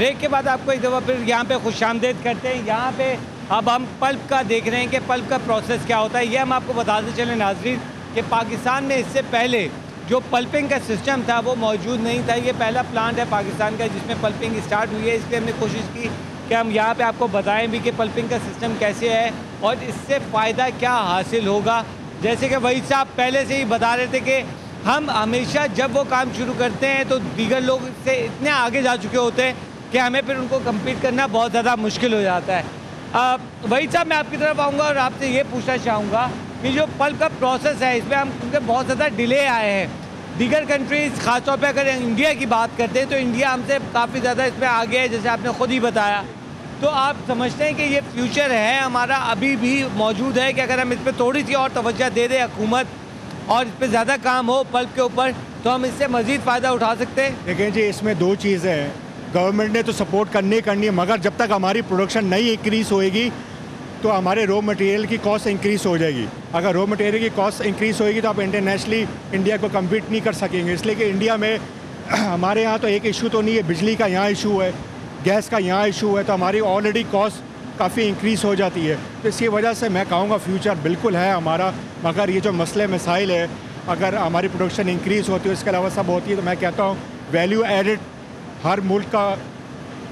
Break के बाद आपको एक दफ़ा फिर यहाँ पे खुशामदीद करते हैं। यहाँ पे अब हम पल्प का देख रहे हैं कि पल्प का प्रोसेस क्या होता है। ये हम आपको बताते चलें नाज़रीन कि पाकिस्तान में इससे पहले जो पल्पिंग का सिस्टम था वो मौजूद नहीं था। ये पहला प्लांट है पाकिस्तान का जिसमें पल्पिंग स्टार्ट हुई है। इसलिए हमने कोशिश की कि हम यहाँ पे आपको बताएं भी कि पल्पिंग का सिस्टम कैसे है और इससे फ़ायदा क्या हासिल होगा। जैसे कि वही साहब पहले से ही बता रहे थे कि हम हमेशा जब वो काम शुरू करते हैं तो दीगर लोग से इतने आगे जा चुके होते हैं कि हमें फिर उनको कम्पीट करना बहुत ज़्यादा मुश्किल हो जाता है। वही साहब मैं आपकी तरफ आऊँगा और आपसे ये पूछना चाहूँगा कि जो पल्प का प्रोसेस है इसमें हम क्योंकि बहुत ज़्यादा डिले आए हैं। दीगर कंट्रीज़ ख़ासतौर पे अगर इंडिया की बात करते हैं तो इंडिया हमसे काफ़ी ज़्यादा इसमें आगे है, जैसे आपने ख़ुद ही बताया। तो आप समझते हैं कि ये फ्यूचर है हमारा अभी भी मौजूद है कि अगर हम इस पर थोड़ी सी और तवज्जो दे दें हुकूमत और इस पर ज़्यादा काम हो पल्प के ऊपर तो हम इससे मज़ीद फ़ायदा उठा सकते हैं? देखें जी, इसमें दो चीज़ें हैं। गवर्नमेंट ने तो सपोर्ट करनी है, मगर जब तक हमारी प्रोडक्शन नहीं इंक्रीज़ होएगी तो हमारे रॉ मटेरियल की कॉस्ट इंक्रीज़ हो जाएगी। अगर रॉ मटेरियल की कॉस्ट इंक्रीज़ होएगी तो आप इंटरनेशनली इंडिया को कम्पीट नहीं कर सकेंगे। इसलिए कि इंडिया में हमारे यहाँ तो एक इशू तो नहीं है, बिजली का यहाँ इशू है, गैस का यहाँ इशू है, तो हमारी ऑलरेडी कॉस्ट काफ़ी इंक्रीज़ हो जाती है। तो इसी वजह से मैं कहूँगा फ्यूचर बिल्कुल है हमारा, मगर ये जो मसले मसाइल है अगर हमारी प्रोडक्शन इंक्रीज़ होती है इसके अलावा सब होती है तो मैं कहता हूँ वैल्यू एडिड हर मुल्क का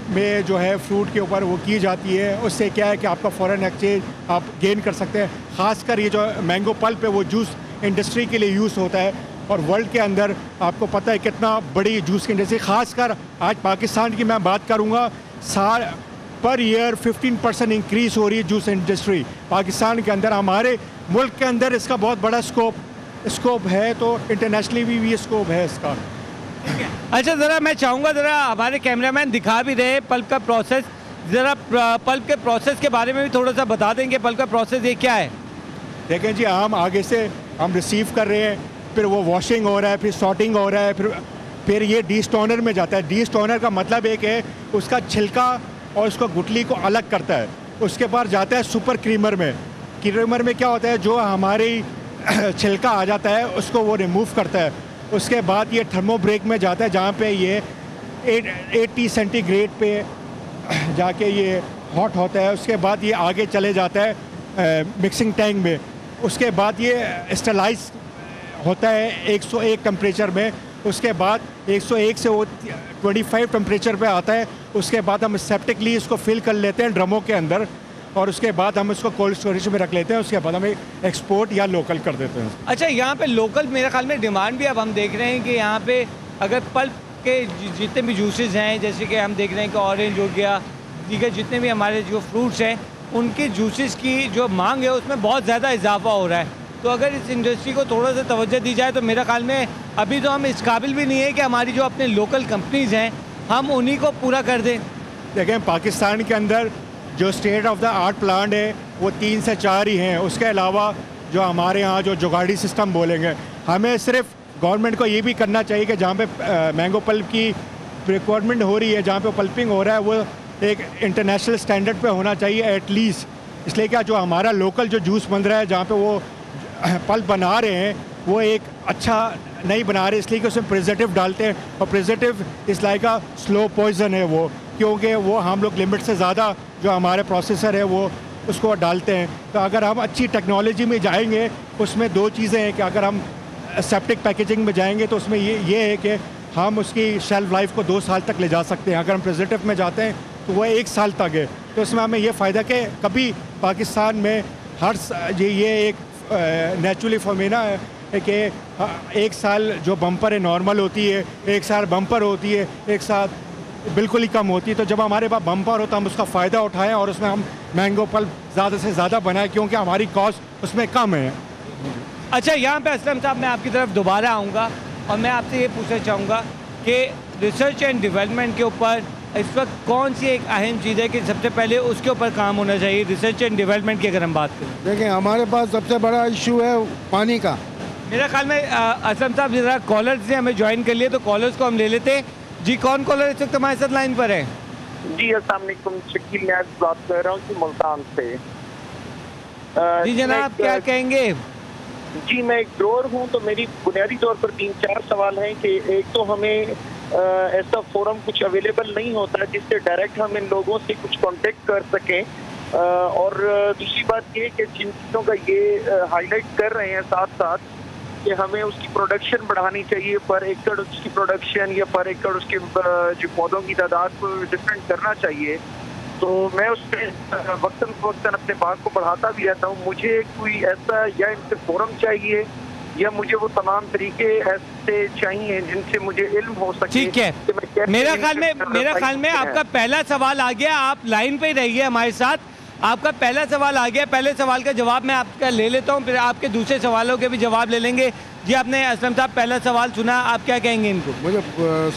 में जो है फ्रूट के ऊपर वो की जाती है। उससे क्या है कि आपका फॉरेन एक्सचेंज आप गेन कर सकते हैं। ख़ासकर ये जो मैंगो पल्प है वो जूस इंडस्ट्री के लिए यूज़ होता है और वर्ल्ड के अंदर आपको पता है कितना बड़ी जूस की इंडस्ट्री, ख़ासकर आज पाकिस्तान की मैं बात करूँगा, पर ईयर 15% इंक्रीज़ हो रही है जूस इंडस्ट्री पाकिस्तान के अंदर। हमारे मुल्क के अंदर इसका बहुत बड़ा स्कोप है, तो इंटरनेशनली भी स्कोप है इसका। अच्छा, ज़रा मैं चाहूँगा ज़रा हमारे कैमरामैन दिखा भी रहे पल्प का प्रोसेस, ज़रा पल्प के प्रोसेस के बारे में भी थोड़ा सा बता देंगे पल्प का प्रोसेस ये क्या है? देखें जी, हम आगे से हम रिसीव कर रहे हैं, फिर वो वॉशिंग हो रहा है, फिर सॉर्टिंग हो रहा है, फिर ये डीस्टोनर में जाता है। डीस्टोनर का मतलब एक है उसका छिलका और उसको गुठली को अलग करता है। उसके बाद जाता है सुपर क्रीमर में। क्रीमर में क्या होता है, जो हमारी छिलका आ जाता है उसको वो रिमूव करता है। उसके बाद ये थर्मो ब्रेक में जाता है जहाँ पे ये 80 सेंटीग्रेड पे जाके ये हॉट होता है। उसके बाद ये आगे चले जाता है मिक्सिंग टैंक में। उसके बाद ये स्टरलाइज होता है 101 टेम्परेचर में। उसके बाद 101 से वो 25 टेम्परेचर पे आता है। उसके बाद हम सेप्टिकली इसको फिल कर लेते हैं ड्रमों के अंदर और उसके बाद हम इसको कोल्ड स्टोरेज में रख लेते हैं। उसके बाद हम एक्सपोर्ट या लोकल कर देते हैं। अच्छा, यहाँ पे लोकल मेरे ख्याल में डिमांड भी अब हम देख रहे हैं कि यहाँ पे अगर पल्प के जितने भी जूसेस हैं, जैसे कि हम देख रहे हैं कि ऑरेंज हो गया, दीगर जितने भी हमारे जो फ्रूट्स हैं उनके जूसेस की जो मांग है उसमें बहुत ज़्यादा इजाफा हो रहा है। तो अगर इस इंडस्ट्री को थोड़ा सा तवज्जो दी जाए तो मेरे ख्याल में अभी तो हम इस काबिल भी नहीं है कि हमारी जो अपने लोकल कंपनीज़ हैं हम उन्हीं को पूरा कर दें। देखें, पाकिस्तान के अंदर जो state of the art plant है वो 3 से 4 ही हैं। उसके अलावा जो हमारे यहाँ जो जुगाड़ी सिस्टम बोलेंगे, हमें सिर्फ गवर्नमेंट को ये भी करना चाहिए कि जहाँ पे मैंगो पल्प की रिक्वायरमेंट हो रही है, जहाँ पे पल्पिंग हो रहा है, वो एक इंटरनेशनल स्टैंडर्ड पे होना चाहिए एटलीस्ट। इसलिए क्या जो हमारा लोकल जो जूस बन रहा है जहाँ पे वो पल्प बना रहे हैं वो एक अच्छा नहीं बना रहे, इसलिए कि उसमें प्रिजर्वेटिव डालते हैं और प्रिजर्वेटिव इस लाइक का स्लो पॉइजन है वो, क्योंकि वो हम लोग लिमिट से ज़्यादा जो हमारे प्रोसेसर है वो उसको डालते हैं। तो अगर हम अच्छी टेक्नोलॉजी में जाएंगे उसमें दो चीज़ें हैं कि अगर हम सेप्टिक पैकेजिंग में जाएंगे तो उसमें ये है कि हम उसकी शेल्फ लाइफ को 2 साल तक ले जा सकते हैं। अगर हम प्रिजर्वेटिव में जाते हैं तो वह 1 साल तक है। तो इसमें हमें ये फ़ायदा कि कभी पाकिस्तान में ये एक नेचुरली फॉर्मेना है कि 1 साल जो बम्पर है नॉर्मल होती है, 1 साल बम्पर होती है, 1 साल बिल्कुल ही कम होती है। तो जब हमारे पास बम्पर हो तो हम उसका फ़ायदा उठाएं और उसमें हम मैंगो पल्प ज़्यादा से ज़्यादा बनाएं, क्योंकि हमारी कॉस्ट उसमें कम है। अच्छा, यहाँ पे असलम साहब मैं आपकी तरफ दोबारा आऊँगा और मैं आपसे ये पूछना चाहूँगा कि रिसर्च एंड डेवलपमेंट के ऊपर इस वक्त कौन सी एक अहम चीज़ है कि सबसे पहले उसके ऊपर काम होना चाहिए, रिसर्च एंड डेवलपमेंट की अगर हम बात करें? देखिए, हमारे पास सबसे बड़ा इशू है पानी का। मेरा ख्याल में असलम साहब ज़रा कॉलर्स ने हमें ज्वाइन कर लिए, तो कॉलर्स को हम ले लेते हैं। जी, कौन कॉलर इस वक्त हमारे साथ लाइन पर है? जी, अस्सलाम वालेकुम, शकील न्याज बात कर रहा हूँ कि मुल्तान से। जी जनाब, क्या कहेंगे? जी, मैं एक ग्रोअर हूँ, तो मेरी बुनियादी तौर पर 3-4 सवाल हैं कि एक तो हमें ऐसा फोरम कुछ अवेलेबल नहीं होता जिससे डायरेक्ट हम इन लोगों से कुछ कांटेक्ट कर सकें। और दूसरी बात ये कि जिन चीज़ों का ये हाईलाइट कर रहे हैं साथ साथ कि हमें उसकी प्रोडक्शन बढ़ानी चाहिए, पर एकड़ उसकी प्रोडक्शन या पर एकड़ उसके जो पौधों की तादाद को डिफरेंट करना चाहिए। तो मैं उस पर वक्तन फवक्तन अपने बात को बढ़ाता भी रहता हूँ। मुझे कोई ऐसा या इनसे फोरम चाहिए या मुझे वो तमाम तरीके ऐसे चाहिए जिनसे मुझे इल्म हो सके। ठीक है, मेरा ख्याल में आपका पहला सवाल आ गया। आप लाइन पे ही रहिए हमारे साथ। आपका पहला सवाल आ गया। पहले सवाल का जवाब मैं आपका ले लेता हूँ, फिर आपके दूसरे सवालों के भी जवाब ले लेंगे। जी, आपने असलम साहब पहला सवाल सुना, आप क्या कहेंगे इनको? मुझे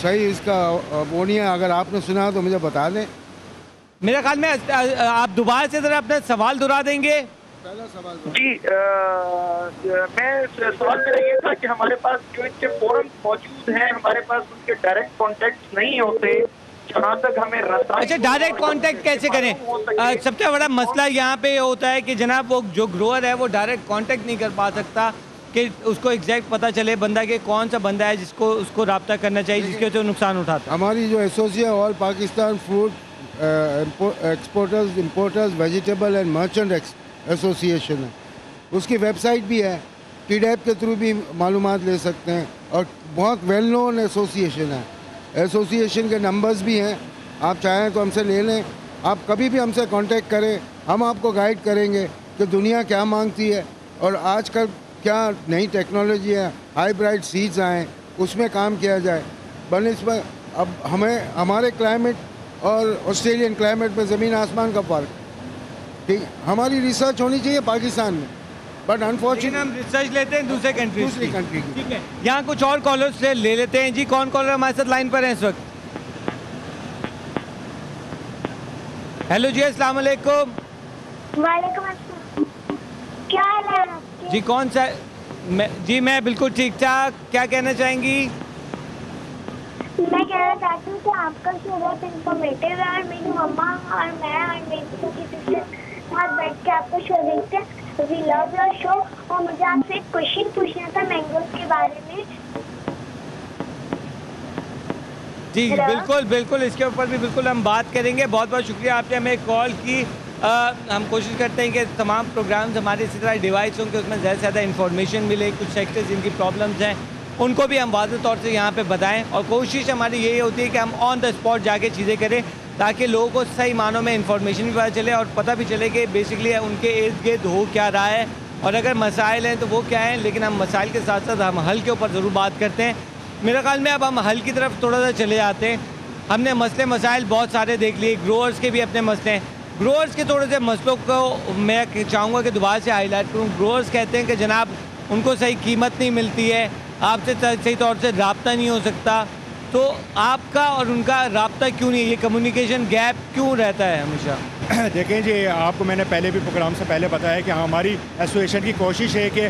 सही इसका वो नहीं है, अगर आपने सुना तो मुझे बता दें। मेरा ख्याल में आप दोबारा से ज़रा अपना सवाल दोहरा देंगे। पहला सवाल जी, मैं सवाल मेरा ये था कि हमारे पास जो इनके फोरम मौजूद हैं, हमारे पास उनके डायरेक्ट कॉन्टेक्ट नहीं होते। जहाँ तक हमें अच्छा, डायरेक्ट कांटेक्ट कैसे करें? सबसे बड़ा मसला यहाँ पे होता है कि जनाब वो जो ग्रोअर है वो डायरेक्ट कांटेक्ट नहीं कर पा सकता कि उसको एग्जैक्ट पता चले बंदा के कौन सा बंदा है जिसको उसको रब्ता करना चाहिए, जिसके वजह से नुकसान उठाता है। हमारी जो association all Pakistan food exporters importers vegetable and merchant association है, उसकी वेबसाइट भी है, TDAP के थ्रू भी मालूमात ले सकते हैं और बहुत वेल नोन एसोसिएशन है। एसोसिएशन के नंबर्स भी हैं, आप चाहें तो हमसे ले लें। आप कभी भी हमसे कांटेक्ट करें, हम आपको गाइड करेंगे कि दुनिया क्या मांगती है और आजकल क्या नई टेक्नोलॉजी है, हाइब्रिड सीड्स आएँ, उसमें काम किया जाए। बनस्बत अब हमें हमारे क्लाइमेट और ऑस्ट्रेलियन क्लाइमेट में ज़मीन आसमान का फ़र्क, ठीक। हमारी रिसर्च होनी चाहिए पाकिस्तान में, बट अनफॉर्चुनेटली हम रिसर्च लेते हैं दूसरी कंट्री की। ठीक है, यहाँ कुछ और कॉलर से ले लेते हैं। जी, कौन कॉलर हमारे साथ लाइन पर है इस वक्त? हेलो जी, अस्सलाम वालेकुम। वालेकुम अस्सलाम। क्या हाल है आपके? जी, कौन सा? जी मैं बिल्कुल ठीक ठाक। क्या कहना चाहेंगी? मैं कहना चाहती हूँ कि आपका शो बहुत इन्फॉर्मेटिव है और मेरी मम्मा और मैं और मेरी छोटी सिस्टर साथ बैठ के आपका शो देखते हैं। We love your show. और मुझे आपसे एक क्वेश्चन पूछना था मैंगोज के बारे में। जी बिल्कुल बिल्कुल, इसके ऊपर भी बिल्कुल हम बात करेंगे। बहुत बहुत शुक्रिया आपने हमें कॉल की। हम कोशिश करते हैं कि तमाम प्रोग्राम्स हमारे इसी तरह डिवाइस हों कि उसमें ज़्यादा से ज़्यादा इन्फॉर्मेशन मिले। कुछ सेक्टर्स जिनकी प्रॉब्लम्स हैं उनको भी हम वाज़ेह तौर से यहाँ पे बताएं और कोशिश हमारी यही होती है कि हम ऑन द स्पॉट जाके चीज़ें करें ताकि लोगों को सही मानों में इन्फॉर्मेशन भी पता चले और पता भी चले कि बेसिकली उनके इर्द गिर्द हो क्या रहा है और अगर मसाइल हैं तो वो क्या हैं। लेकिन हम मसाइल के साथ साथ हम हल के ऊपर ज़रूर बात करते हैं। मेरा ख्याल में अब हम हल की तरफ थोड़ा सा चले जाते हैं। हमने मसले मसाइल बहुत सारे देख लिए, ग्रोअर्स के भी अपने मसले हैं। ग्रोअर्स के थोड़े से मसलों को मैं चाहूँगा कि दोबारा से हाईलाइट करूँ। ग्रोअर्स कहते हैं कि जनाब उनको सही कीमत नहीं मिलती है, आपसे सही तौर से रब्ता नहीं हो सकता। तो आपका और उनका रब्ता क्यों नहीं है, ये कम्युनिकेशन गैप क्यों रहता है हमेशा? देखें जी, आपको मैंने पहले भी प्रोग्राम से पहले बताया कि हमारी एसोसिएशन की कोशिश है कि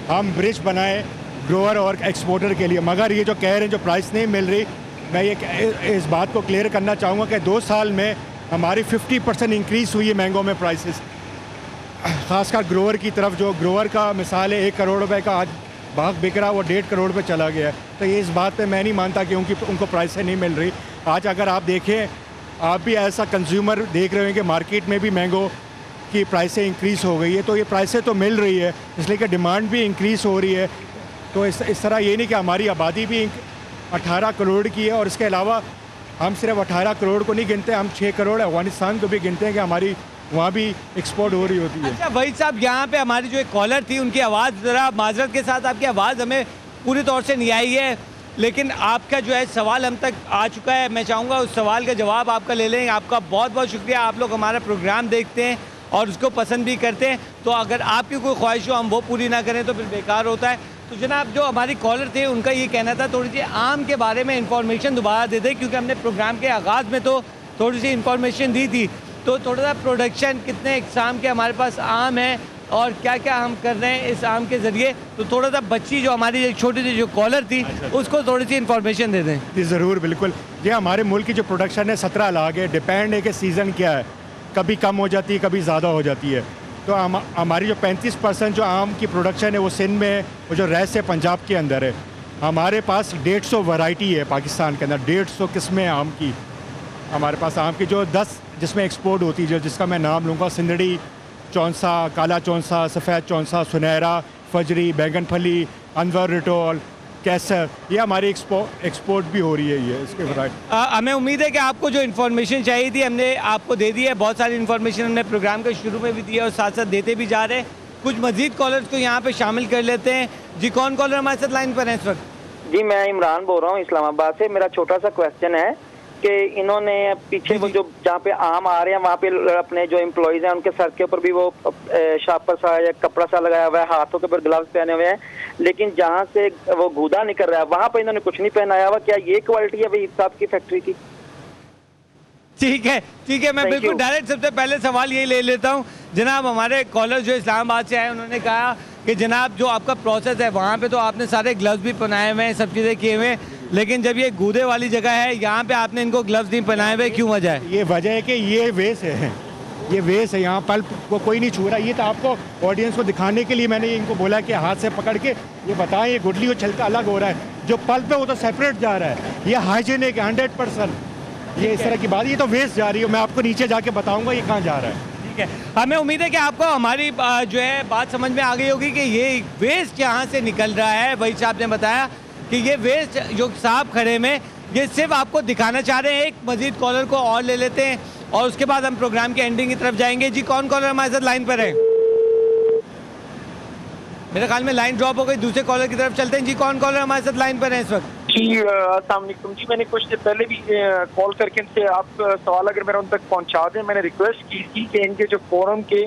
हम ब्रिज बनाएं ग्रोअर और एक्सपोर्टर के लिए। मगर ये जो कह रहे हैं जो प्राइस नहीं मिल रही, मैं ये इस बात को क्लियर करना चाहूँगा कि 2 साल में हमारी 50% इंक्रीज़ हुई है मैंगो में प्राइसेस, ख़ासकर ग्रोअर की तरफ। जो ग्रोअर का मिसाल है 1 करोड़ रुपए का आज बाग बिक रहा, वो 1.5 करोड़ पे चला गया है। तो ये इस बात पे मैं नहीं मानता कि उनको प्राइसें नहीं मिल रही। आज अगर आप देखें, आप भी ऐसा कंज्यूमर देख रहे हैं कि मार्केट में भी मैंगो की प्राइसें इंक्रीज़ हो गई है। तो ये प्राइसें तो मिल रही है, इसलिए कि डिमांड भी इंक्रीज़ हो रही है। तो इस तरह ये नहीं कि हमारी आबादी भी 18 करोड़ की है और इसके अलावा हम सिर्फ 18 करोड़ को नहीं गिनते, हम 6 करोड़ अफगानिस्तान को भी गिनते हैं कि हमारी वहाँ भी एक्सपोर्ट हो रही होती है। अच्छा वहीद साहब, यहाँ पे हमारी जो एक कॉलर थी उनकी आवाज़ ज़रा माजरत के साथ आपकी आवाज़ हमें पूरी तौर से नहीं आई है, लेकिन आपका जो है सवाल हम तक आ चुका है। मैं चाहूँगा उस सवाल का जवाब आपका ले लें। आपका बहुत बहुत शुक्रिया। आप लोग हमारा प्रोग्राम देखते हैं और उसको पसंद भी करते हैं, तो अगर आपकी कोई ख्वाहिश हो हम वो पूरी ना करें तो फिर बेकार होता है। तो जनाब जो हमारी कॉलर थे उनका ये कहना था थोड़ी सी आम के बारे में इंफॉर्मेशन दोबारा दे दें, क्योंकि हमने प्रोग्राम के आगाज़ में तो थोड़ी सी इंफॉर्मेशन दी थी। तो थोड़ा सा प्रोडक्शन कितने इकसाम के हमारे पास आम है और क्या क्या हम कर रहे हैं इस आम के ज़रिए, तो थोड़ा सा बच्ची जो हमारी एक छोटी सी जो कॉलर थी उसको थोड़ी सी इंफॉर्मेशन दे दें। जी ज़रूर, बिल्कुल। ये हमारे मुल्क की जो प्रोडक्शन है 17 लाख है। डिपेंड है कि सीज़न क्या है, कभी कम हो जाती है कभी ज़्यादा हो जाती है। तो हमारी जो 35% जो आम की प्रोडक्शन है वो सिंध में है, वो जो रेस्ट है पंजाब के अंदर है। हमारे पास 150 वैरायटी है पाकिस्तान के अंदर, 150 किस्में आम की हमारे पास। आम की जो 10 जिसमें एक्सपोर्ट होती है, जिसका मैं नाम लूँगा, सिंदड़ी, चौंसा, काला चौंसा, सफ़ेद चौंसा, सुनहरा, फजरी, बैंगन फली, अनवर रिटोल, कैसर, ये हमारी एक्सपोर्ट भी हो रही है ये इसके वैरायटी। हमें उम्मीद है कि आपको जो इन्फॉर्मेशन चाहिए थी हमने आपको दे दी है। बहुत सारी इन्फॉर्मेशन हमने प्रोग्राम के शुरू में भी दी है और साथ साथ देते भी जा रहे हैं। कुछ मजीद कॉलर्स को यहाँ पे शामिल कर लेते हैं। जी, कौन कॉलर हमारे साथ लाइन पर है इस वक्त? जी, मैं इमरान बोल रहा हूँ इस्लामाबाद से। मेरा छोटा सा क्वेश्चन है कि इन्होंने पीछे वो जो जहाँ पे आम आ रहे हैं वहाँ पे अपने जो एम्प्लॉयज़ हैं उनके सर के ऊपर भी वो शापर सा या कपड़ा सा लगाया हुआ है, हाथों के ऊपर ग्लव्स पहने हुए हैं, लेकिन जहाँ से वो गूदा निकल रहा है वहाँ पे इन्होंने कुछ नहीं पहनाया हुआ। क्या ये क्वालिटी है भाई साहब की फैक्ट्री की? ठीक है, मैं बिल्कुल डायरेक्ट सबसे पहले सवाल यही ले लेता हूँ। जनाब, हमारे कॉलर जो इस्लामाबाद से आए उन्होंने कहा कि जनाब जो आपका प्रोसेस है वहाँ पे तो आपने सारे ग्लव्स भी पहनाए हुए हैं, सब चीज़ें किए हुए हैं, लेकिन जब ये गूदे वाली जगह है यहाँ पे आपने इनको ग्लव्स नहीं पहनाए हुए, क्यों वजह है? ये वजह है कि ये वेस्ट है, ये वेस्ट है, यहाँ पल्प को कोई नहीं छू रहा। ये तो आपको ऑडियंस को दिखाने के लिए मैंने इनको बोला कि हाथ से पकड़ के ये बताएं ये गुडली और छिलका अलग हो रहा है, जो पल्प है वो तो सेपरेट जा रहा है, ये हाइजीनिक 100%। ये इस तरह की बात, ये तो वेस्ट जा रही है, मैं आपको नीचे जाके बताऊंगा ये कहाँ जा रहा है। ठीक है, हमें उम्मीद है कि आपको हमारी जो है बात समझ में आ गई होगी कि ये वेस्ट यहाँ से निकल रहा है। वही साहब ने बताया कि ये वेस्ट जो साहब खड़े में ये सिर्फ आपको दिखाना चाह रहे हैं। एक मजीद कॉलर को और ले लेते हैं और उसके बाद हम प्रोग्राम के एंडिंग की तरफ जाएंगे। जी, कौन कॉलर हमारे साथ लाइन पर है? मेरे ख्याल में लाइन ड्रॉप हो गई, दूसरे कॉलर की तरफ चलते हैं। जी, कौन कॉलर हमारे साथ लाइन पर है इस वक्त? जी, अस्सलाम वालेकुम जी। मैंने कुछ देर पहले भी कॉल करके इनसे आप सवाल अगर मेरा उन तक पहुंचा दें, मैंने रिक्वेस्ट की थी कि इनके जो फोरम के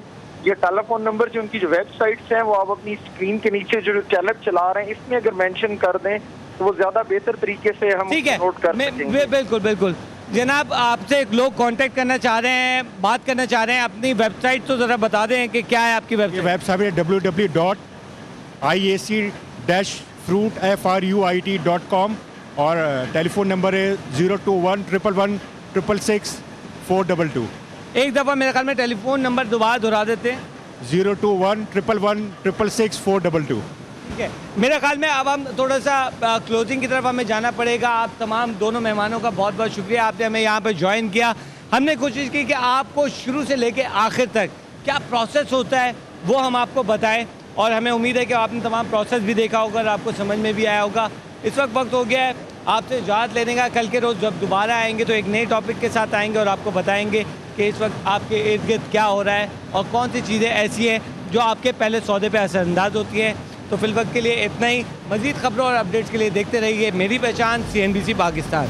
ये टेलीफोन नंबर जो उनकी जो वेबसाइट्स हैं वो आप अपनी स्क्रीन के नीचे जो टैब चला रहे हैं इसमें अगर मेंशन कर दें तो वो ज्यादा बेहतर तरीके से हम नोट कर सकेंगे। बिल्कुल जनाब, आपसे लोग कांटेक्ट करना चाह रहे हैं, बात करना चाह रहे हैं, अपनी वेबसाइट तो जरा बता दें कि क्या है आपकी वेबसाइट है www.iacfruit.com और टेलीफोन नंबर है 02111666422। एक दफ़ा मेरे ख्याल में टेलीफोन नंबर दोबारा दोहरा देते हैं। 02111666422। ठीक है, मेरे ख्याल में अब हम थोड़ा सा क्लोजिंग की तरफ हमें जाना पड़ेगा। आप तमाम दोनों मेहमानों का बहुत बहुत शुक्रिया, आपने हमें यहाँ पर ज्वाइन किया। हमने कोशिश की कि आपको शुरू से लेके आखिर तक क्या प्रोसेस होता है वो हम आपको बताएं और हमें उम्मीद है कि आपने तमाम प्रोसेस भी देखा होगा और आपको समझ में भी आया होगा। इस वक्त हो गया है आपसे इजाज़त लेने का। कल के रोज़ जब दोबारा आएंगे तो एक नए टॉपिक के साथ आएंगे और आपको बताएंगे कि इस वक्त आपके इर्द गिर्द क्या हो रहा है और कौन सी चीज़ें ऐसी हैं जो आपके पहले सौदे पे असरअंदाज होती हैं। तो फिल वक्त के लिए इतना ही। मज़ीद खबरों और अपडेट्स के लिए देखते रहिए मेरी पहचान CNBC पाकिस्तान।